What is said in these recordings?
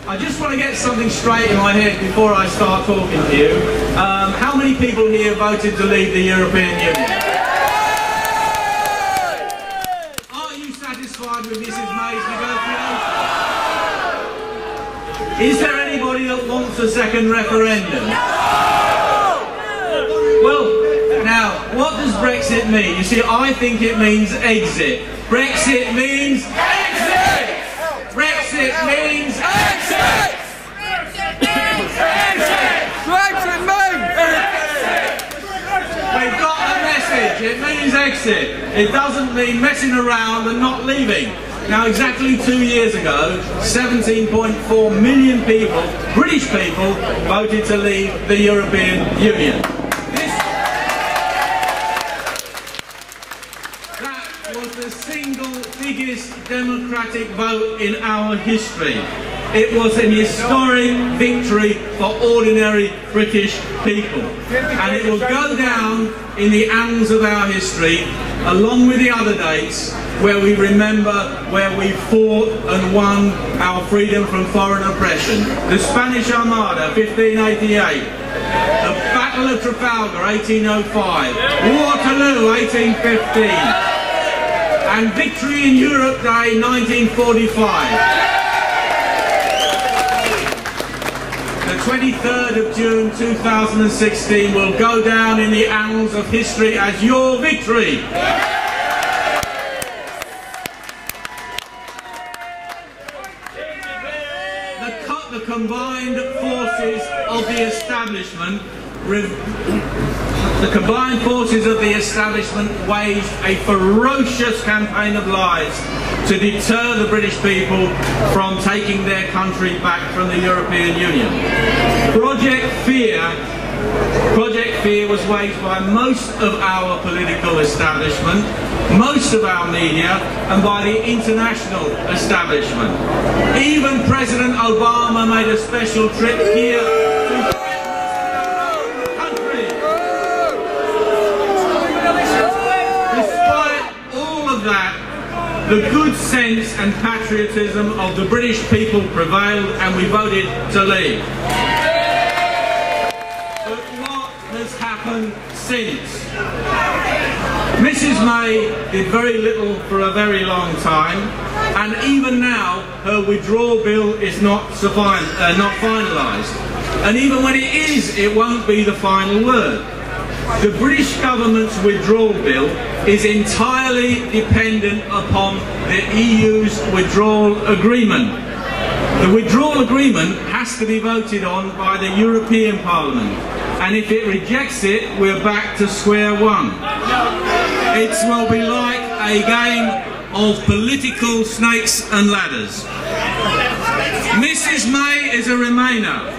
I just want to get something straight in my head before I start talking to you. How many people here voted to leave the European Union? Are you satisfied with Mrs May's negotiation? Is there anybody that wants a second referendum? Well, now, what does Brexit mean? You see, I think it means exit. Brexit means exit! Brexit means exit! Brexit means exit! We've got the message. It means exit. It doesn't mean messing around and not leaving. Now, exactly 2 years ago, 17.4 million people, British people, voted to leave the European Union. That was the single biggest democratic vote in our history. It was an historic victory for ordinary British people. And it will go down in the annals of our history, along with the other dates, where we remember where we fought and won our freedom from foreign oppression. The Spanish Armada, 1588. The Battle of Trafalgar, 1805. Waterloo, 1815. And Victory in Europe Day, 1945. The 23rd of June 2016 will go down in the annals of history as your victory. The combined forces of the establishment waged a ferocious campaign of lies to deter the British people from taking their country back from the European Union. Project Fear was waged by most of our political establishment, most of our media, and by the international establishment. Even President Obama made a special trip here to the country. Despite all of that, the good sense and patriotism of the British people prevailed and we voted to leave. But what has happened since? Mrs May did very little for a very long time, and even now her withdrawal bill is not finalised. And even when it is, it won't be the final word. The British government's withdrawal bill is entirely dependent upon the EU's withdrawal agreement. The withdrawal agreement has to be voted on by the European Parliament, and if it rejects it, we're back to square one. It will be like a game of political snakes and ladders. Mrs May is a Remainer.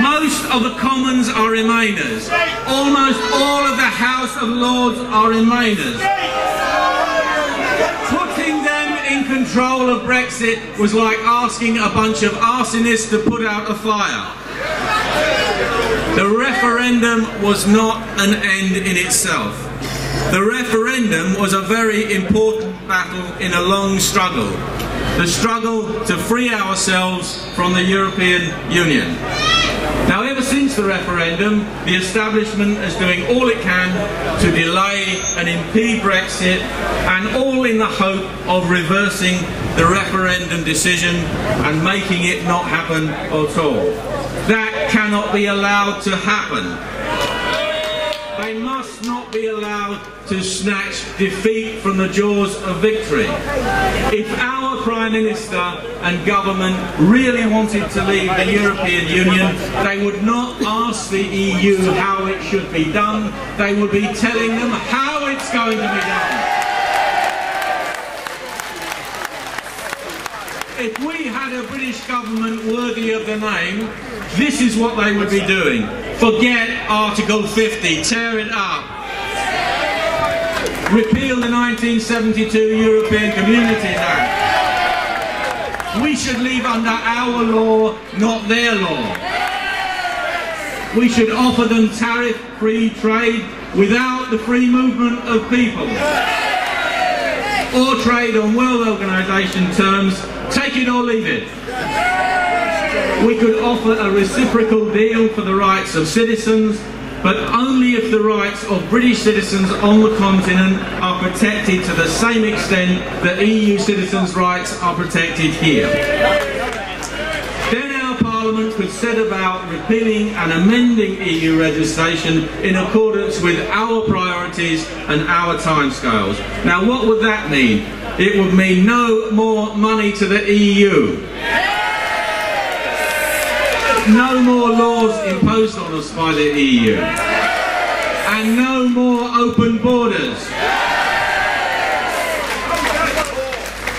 Most of the Commons are Remainers. Almost all of the House of Lords are Remainers. Putting them in control of Brexit was like asking a bunch of arsonists to put out a fire. The referendum was not an end in itself. The referendum was a very important battle in a long struggle. The struggle to free ourselves from the European Union. Now, ever since the referendum, the establishment is doing all it can to delay and impede Brexit, and all in the hope of reversing the referendum decision and making it not happen at all. That cannot be allowed to happen. They must not be allowed to snatch defeat from the jaws of victory. If our Prime Minister and government really wanted to leave the European Union, they would not ask the EU how it should be done. They would be telling them how it's going to be done. If we had a British government worthy of the name, this is what they would be doing. Forget Article 50, tear it up. Repeal the 1972 European Communities Act. We should live under our law, not their law. We should offer them tariff-free trade without the free movement of people. Or trade on World Organisation terms, take it or leave it. We could offer a reciprocal deal for the rights of citizens, but only if the rights of British citizens on the continent are protected to the same extent that EU citizens' rights are protected here. Then our Parliament could set about repealing and amending EU legislation in accordance with our priorities and our timescales. Now, what would that mean? It would mean no more money to the EU. No more laws imposed on us by the EU. And no more open borders.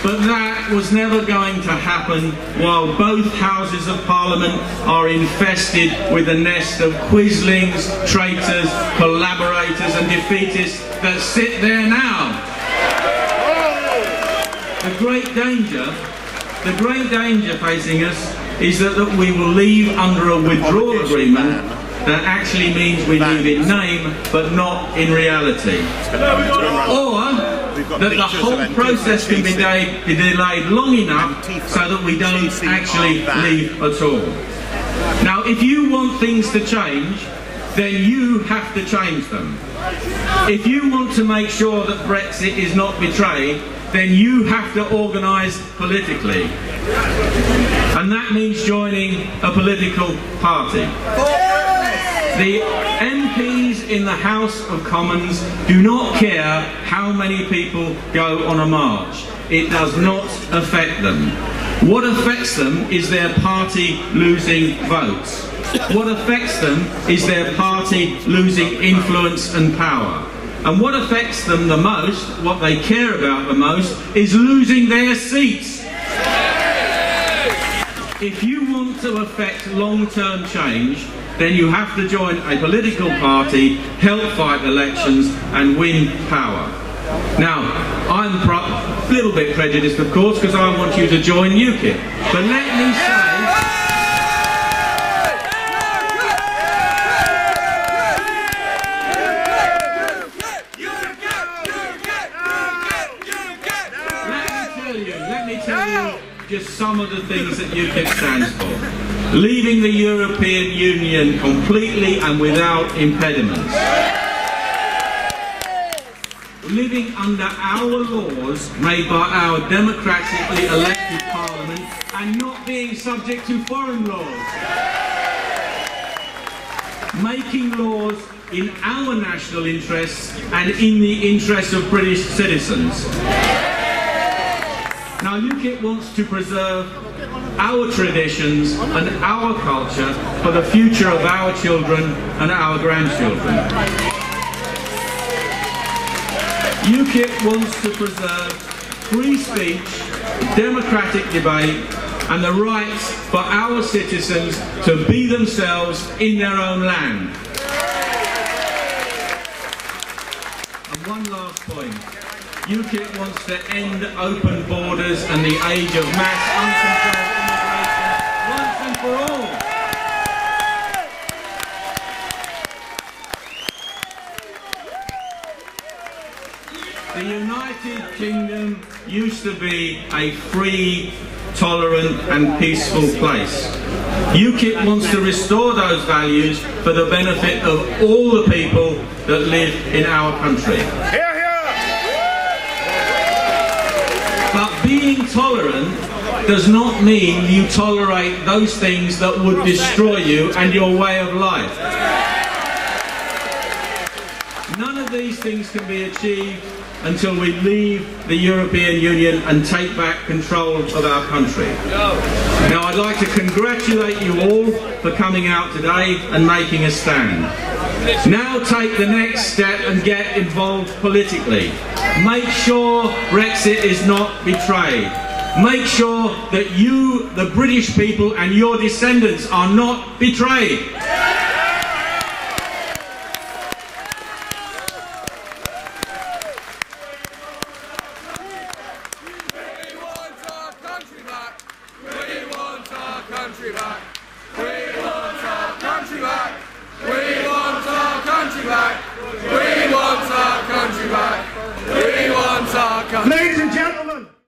But that was never going to happen while both houses of Parliament are infested with a nest of quislings, traitors, collaborators and defeatists that sit there now. The great danger facing us is that we will leave under a withdrawal agreement that actually means we leave in name but not in reality. Or that the whole process can be delayed long enough so that we don't actually leave at all. Now, if you want things to change, then you have to change them. If you want to make sure that Brexit is not betrayed, then you have to organise politically. And that means joining a political party. The MPs in the House of Commons do not care how many people go on a march. It does not affect them. What affects them is their party losing votes. What affects them is their party losing influence and power. And what affects them the most, what they care about the most, is losing their seats. If you want to affect long-term change, then you have to join a political party, help fight elections and win power. Now, I'm a little bit prejudiced, of course, because I want you to join UKIP. But let me say... Let me tell you just some of the things that UKIP stands for. Leaving the European Union completely and without impediments. Living under our laws made by our democratically elected Parliament and not being subject to foreign laws. Making laws in our national interests and in the interests of British citizens. Now, UKIP wants to preserve our traditions and our culture for the future of our children and our grandchildren. UKIP wants to preserve free speech, democratic debate and the rights for our citizens to be themselves in their own land. And one last point. UKIP wants to end open borders and the age of mass uncontrolled immigration once and for all. The United Kingdom used to be a free, tolerant and peaceful place. UKIP wants to restore those values for the benefit of all the people that live in our country. But being tolerant does not mean you tolerate those things that would destroy you and your way of life. None of these things can be achieved until we leave the European Union and take back control of our country. Now, I'd like to congratulate you all for coming out today and making a stand. Now take the next step and get involved politically. Make sure Brexit is not betrayed. Make sure that you, the British people, and your descendants are not betrayed.